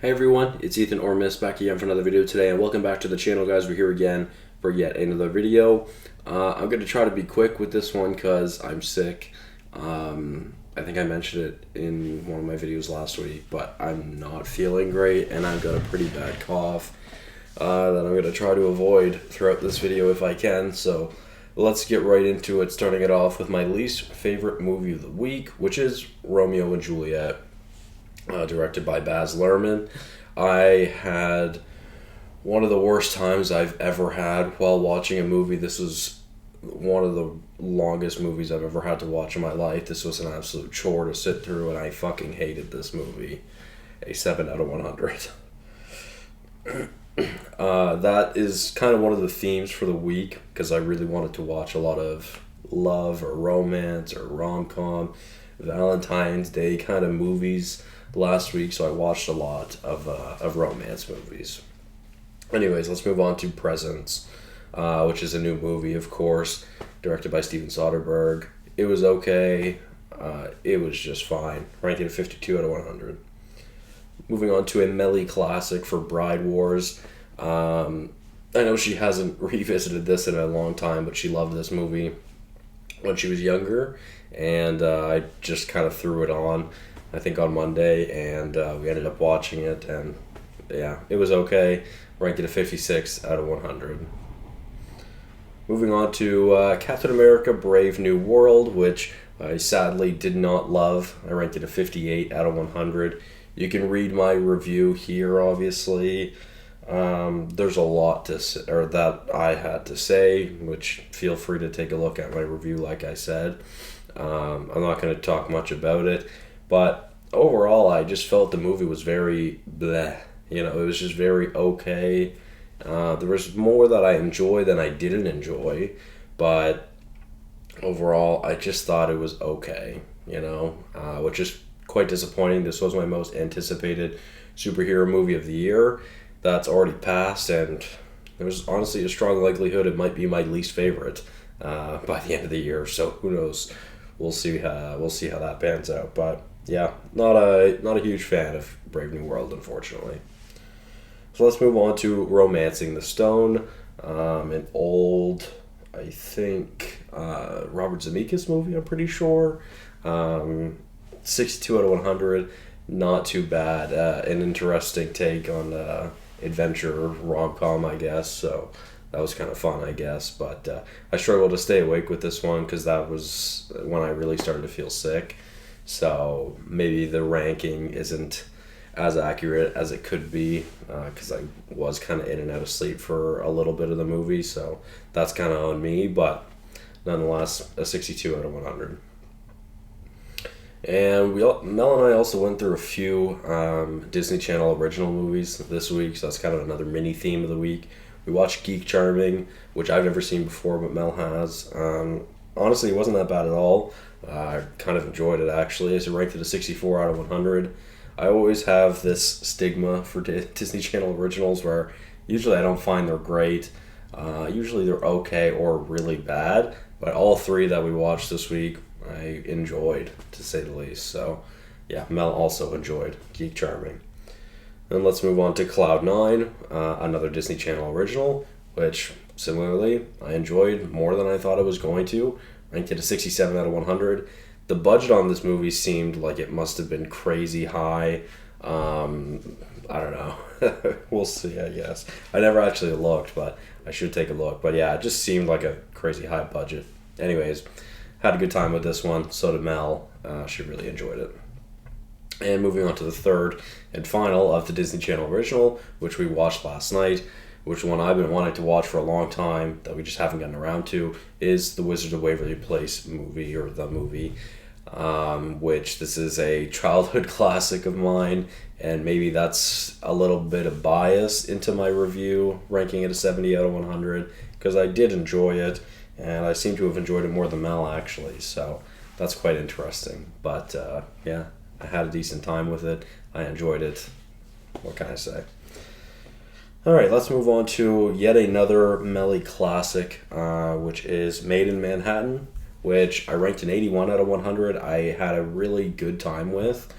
Hey everyone, it's Ethan or Miist back again for another video today, and welcome back to the channel, guys. We're here again for yet another video. I'm going to try to be quick with this one because I'm sick. I think I mentioned it in one of my videos last week, but I'm not feeling great, and I've got a pretty bad cough that I'm going to try to avoid throughout this video if I can. So let's get right into it, starting it off with my least favorite movie of the week, which is Romeo and Juliet. Directed by Baz Luhrmann. I had one of the worst times I've ever had while watching a movie. This was one of the longest movies I've ever had to watch in my life. This was an absolute chore to sit through, and I fucking hated this movie. A 7 out of 100. That is kind of one of the themes for the week, because I really wanted to watch a lot of love or romance or rom-com, Valentine's Day kind of movies last week, so I watched a lot of romance movies. Anyways, let's move on to Presents, which is a new movie, of course, directed by Steven Soderbergh. It was okay. It was just fine. Ranking at 52 out of 100. Moving on to a Melly classic for Bride Wars. I know she hasn't revisited this in a long time, but she loved this movie when she was younger, and I just kind of threw it on, I think on Monday, and we ended up watching it, and yeah, it was okay. Ranked it at 56 out of 100. Moving on to Captain America Brave New World, which I sadly did not love. I ranked it at 58 out of 100. You can read my review here, obviously. There's a lot that I had to say, which feel free to take a look at my review, like I said. I'm not going to talk much about it, but overall, I just felt the movie was very bleh. You know, it was just very okay. There was more that I enjoyed than I didn't enjoy, but overall, I just thought it was okay, you know, which is quite disappointing. This was my most anticipated superhero movie of the year. That's already passed, and there's honestly a strong likelihood it might be my least favorite by the end of the year. So who knows? We'll see. We'll see how that pans out. But yeah, not a huge fan of Brave New World, unfortunately. So let's move on to Romancing the Stone, an old, I think, Robert Zemeckis movie. I'm pretty sure. 62 out of 100. Not too bad. An interesting take on adventure rom-com, I guess. So that was kind of fun, I guess, but I struggled to stay awake with this one because that was when I really started to feel sick. So maybe the ranking isn't as accurate as it could be because I was kind of in and out of sleep for a little bit of the movie. So that's kind of on me, but nonetheless, a 62 out of 100. And Mel and I also went through a few Disney Channel original movies this week, so that's kind of another mini theme of the week. We watched Geek Charming, which I've never seen before, but Mel has. Honestly, it wasn't that bad at all. I kind of enjoyed it, actually. It's ranked at a 64 out of 100. I always have this stigma for Disney Channel originals where usually I don't find they're great. Usually they're okay or really bad, but all three that we watched this week I enjoyed, to say the least. So yeah, Mel also enjoyed Geek Charming. Then let's move on to Cloud 9, another Disney Channel original, which similarly I enjoyed more than I thought I was going to. Ranked it a 67 out of 100. The budget on this movie seemed like it must have been crazy high. I don't know. We'll see, I guess. I never actually looked, but I should take a look. But yeah, it just seemed like a crazy high budget. Anyways, had a good time with this one. So did Mel. She really enjoyed it. And moving on to the third and final of the Disney Channel original, which we watched last night, which one I've been wanting to watch for a long time that we just haven't gotten around to, is the Wizard of Waverly Place movie, or the movie, which this is a childhood classic of mine, and maybe that's a little bit of bias into my review, ranking it a 70 out of 100, because I did enjoy it, and I seem to have enjoyed it more than Mel, actually, so that's quite interesting. But yeah, I had a decent time with it. I enjoyed it. What can I say? Alright, let's move on to yet another Melly classic, which is Made in Manhattan, which I ranked an 81 out of 100. I had a really good time with.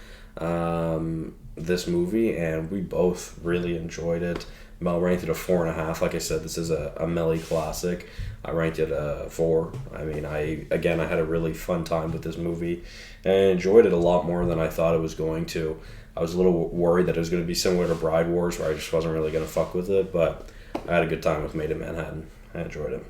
this movie, and we both really enjoyed it. Mel ranked it a 4.5. Like I said, this is a Melly classic. I ranked it a 4. I mean, I had a really fun time with this movie, and I enjoyed it a lot more than I thought it was going to. I was a little worried that it was going to be similar to Bride Wars, where I just wasn't really going to fuck with it, but I had a good time with Made in Manhattan. I enjoyed it.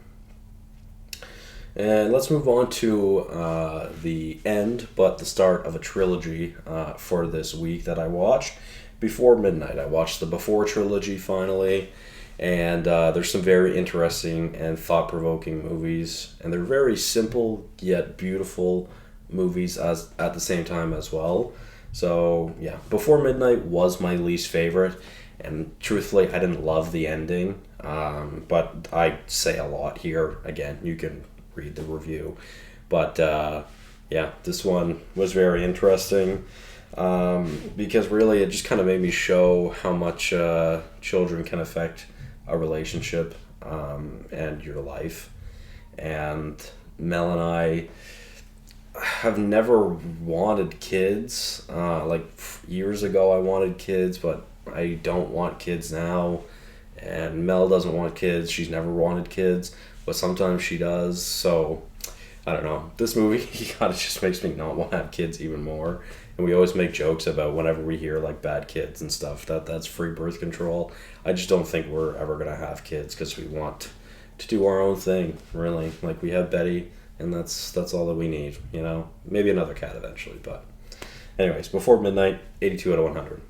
And let's move on to the end, but the start of a trilogy for this week that I watched. Before Midnight, I watched the Before trilogy finally, and there's some very interesting and thought-provoking movies, and they're very simple yet beautiful movies as at the same time as well. So yeah, Before Midnight was my least favorite, and truthfully, I didn't love the ending, but I say a lot here. Again, you can read the review, but yeah, this one was very interesting. Because really it just kind of made me show how much children can affect a relationship and your life. And Mel and I have never wanted kids. Years ago I wanted kids, but I don't want kids now. And Mel doesn't want kids. She's never wanted kids, but sometimes she does. So I don't know. This movie kind of just makes me not want to have kids even more. And we always make jokes about whenever we hear like bad kids and stuff that's free birth control. I just don't think we're ever gonna have kids because we want to do our own thing. Really, like we have Betty, and that's all that we need. You know, maybe another cat eventually. But anyways, Before Midnight, 82 out of 100.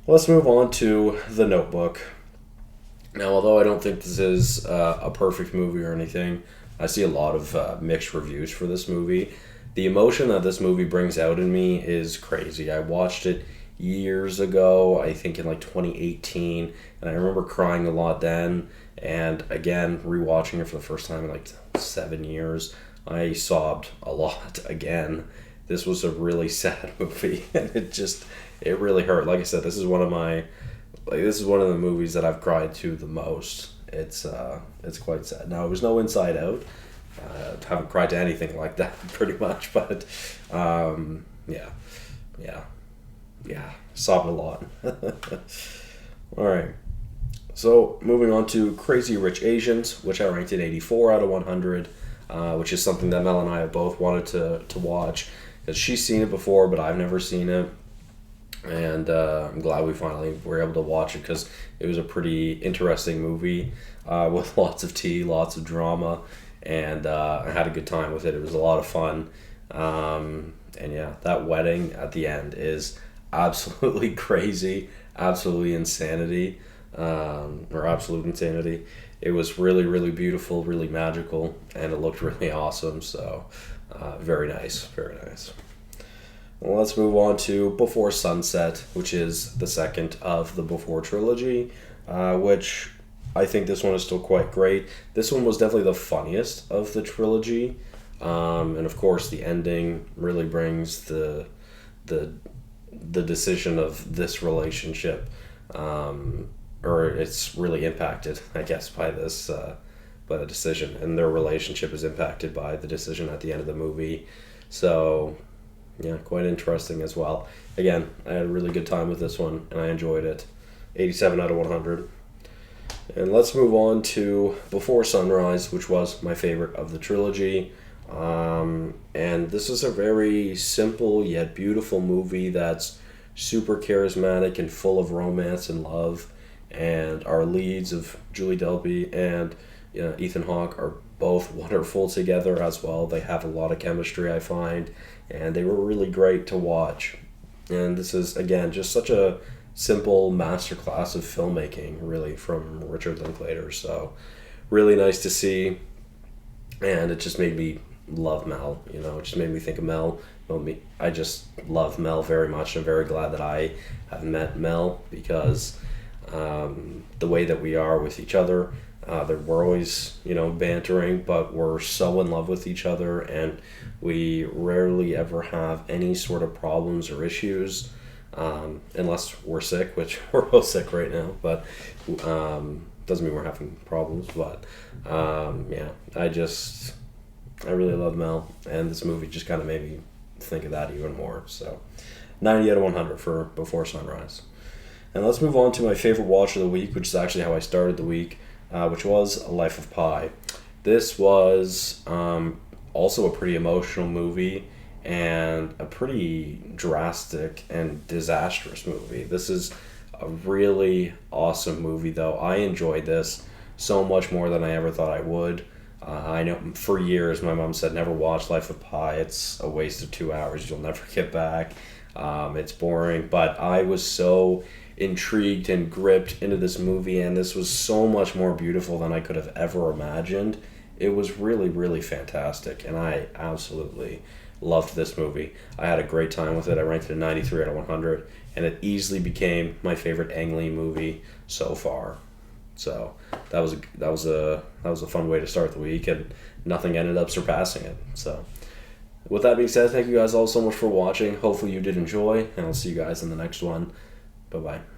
Let's move on to The Notebook. Now, although I don't think this is a perfect movie or anything, I see a lot of mixed reviews for this movie. The emotion that this movie brings out in me is crazy. I watched it years ago, I think in like 2018, and I remember crying a lot then. And again, rewatching it for the first time in like 7 years, I sobbed a lot again. This was a really sad movie, and it really hurt. Like I said, this is one of the movies that I've cried to the most. It's quite sad. Now, it was no Inside Out. Haven't cried to anything like that pretty much, but sobbed a lot. All right, so moving on to Crazy Rich Asians, which I ranked at 84 out of 100, which is something that Mel and I have both wanted to watch, because she's seen it before, but I've never seen it. And I'm glad we finally were able to watch it, because it was a pretty interesting movie with lots of tea, lots of drama, and I had a good time with it. It was a lot of fun. And yeah, that wedding at the end is absolutely crazy, absolutely insanity, or absolute insanity. It was really, really beautiful, really magical, and it looked really awesome. So very nice, very nice. Well, let's move on to Before Sunset, which is the second of the Before trilogy, which I think this one is still quite great. This one was definitely the funniest of the trilogy, and of course the ending really brings the decision of this relationship, or it's really impacted, I guess, by this by the decision, and their relationship is impacted by the decision at the end of the movie. So yeah, quite interesting as well. Again, I had a really good time with this one, and I enjoyed it. 87 out of 100. And let's move on to Before Sunrise, which was my favorite of the trilogy. And this is a very simple yet beautiful movie that's super charismatic and full of romance and love. And our leads of Julie Delpy and Ethan Hawke are both wonderful together as well. They have a lot of chemistry, I find, and they were really great to watch. And this is, again, just such a simple masterclass of filmmaking, really, from Richard Linklater. So really nice to see, and it just made me love Mel. It just made me think of Mel. I just love Mel very much. I'm very glad that I have met Mel, because the way that we are with each other, that we're always, bantering, but we're so in love with each other, and we rarely ever have any sort of problems or issues, unless we're sick, which we're both sick right now, but doesn't mean we're having problems. But I really love Mel, and this movie just kind of made me think of that even more. So 90 out of 100 for Before Sunrise. And let's move on to my favorite watch of the week, which is actually how I started the week, which was Life of Pi. This was also a pretty emotional movie and a pretty drastic and disastrous movie. This is a really awesome movie, though. I enjoyed this so much more than I ever thought I would. I know for years my mom said never watch Life of Pi. It's a waste of 2 hours. You'll never get back. It's boring. But I was so intrigued and gripped into this movie, and this was so much more beautiful than I could have ever imagined. It was really, really fantastic, and I absolutely loved this movie. I had a great time with it. I ranked it a 93 out of 100, and it easily became my favorite Ang Lee movie so far. So that was a fun way to start the week, and nothing ended up surpassing it. So with that being said, thank you guys all so much for watching. Hopefully you did enjoy, and I'll see you guys in the next one. Bye-bye.